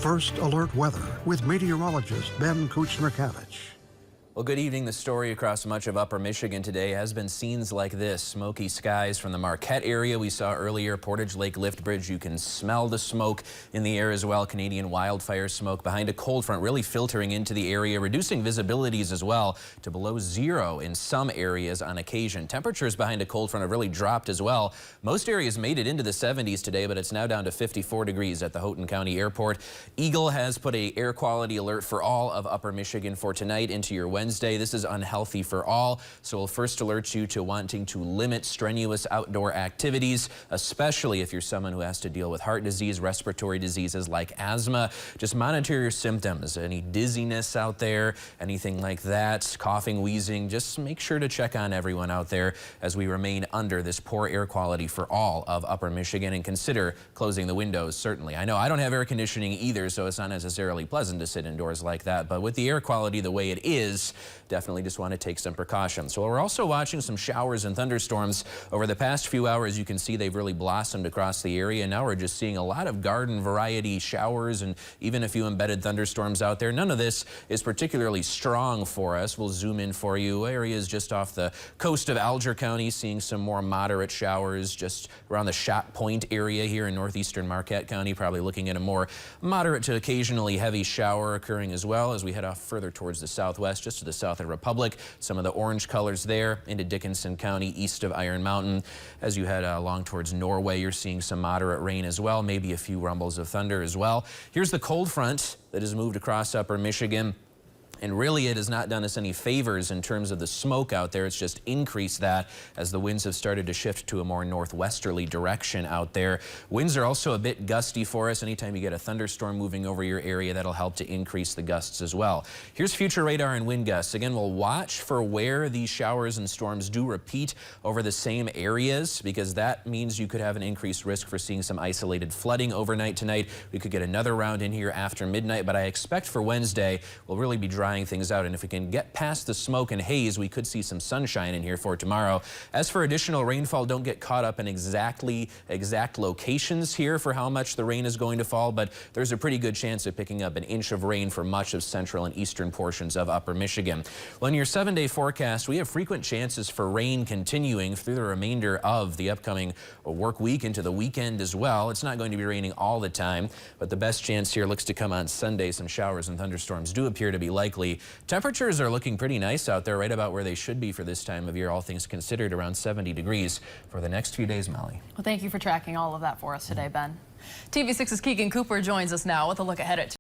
First Alert Weather with meteorologist Ben Kuchner-Kavich. Well, good evening. The story across much of upper Michigan today has been scenes like this. Smoky skies from the Marquette area we saw earlier. Portage Lake Lift Bridge, you can smell the smoke in the air as well. Canadian wildfire smoke behind a cold front really filtering into the area, reducing visibilities as well to below zero in some areas on occasion. Temperatures behind a cold front have really dropped as well. Most areas made it into the 70s today, but it's now down to 54 degrees at the Houghton County Airport. Eagle has put an air quality alert for all of upper Michigan for tonight into your Wednesday. This is unhealthy for all, so we'll first alert you to wanting to limit strenuous outdoor activities, especially if you're someone who has to deal with heart disease, respiratory diseases like asthma. Just monitor your symptoms. Any dizziness out there, anything like that, coughing, wheezing, just make sure to check on everyone out there as we remain under this poor air quality for all of upper Michigan, and consider closing the windows, certainly. I know I don't have air conditioning either, so it's not necessarily pleasant to sit indoors like that, but with the air quality the way it is, definitely just want to take some precautions. So we're also watching some showers and thunderstorms over the past few hours. You can see they've really blossomed across the area. Now we're just seeing a lot of garden variety showers and even a few embedded thunderstorms out there. None of this is particularly strong for us. We'll zoom in for you. Areas just off the coast of Alger County seeing some more moderate showers just around the Shot Point area here in northeastern Marquette County. Probably looking at a more moderate to occasionally heavy shower occurring as well as we head off further towards the southwest, just to the south of Republic. Some of the orange colors there into Dickinson County east of Iron Mountain. As you head along towards Norway, you're seeing some moderate rain as well, maybe a few rumbles of thunder as well. Here's the cold front that has moved across upper Michigan. And really, it has not done us any favors in terms of the smoke out there. It's just increased that as the winds have started to shift to a more northwesterly direction out there. Winds are also a bit gusty for us. Anytime you get a thunderstorm moving over your area, that'll help to increase the gusts as well. Here's future radar and wind gusts. Again, we'll watch for where these showers and storms do repeat over the same areas, because that means you could have an increased risk for seeing some isolated flooding overnight tonight. We could get another round in here after midnight, but I expect for Wednesday, we'll really be drying things out, and if we can get past the smoke and haze, we could see some sunshine in here for tomorrow. As for additional rainfall, don't get caught up in exact locations here for how much the rain is going to fall, but there's a pretty good chance of picking up an inch of rain for much of central and eastern portions of upper Michigan. Well, in your 7-day forecast, we have frequent chances for rain continuing through the remainder of the upcoming work week into the weekend as well. It's not going to be raining all the time, but the best chance here looks to come on Sunday. Some showers and thunderstorms do appear to be likely. Temperatures are looking pretty nice out there, right about where they should be for this time of year, all things considered, around 70 degrees for the next few days, Molly. Well, thank you for tracking all of that for us today, Ben. TV6's Keegan Cooper joins us now with a look ahead at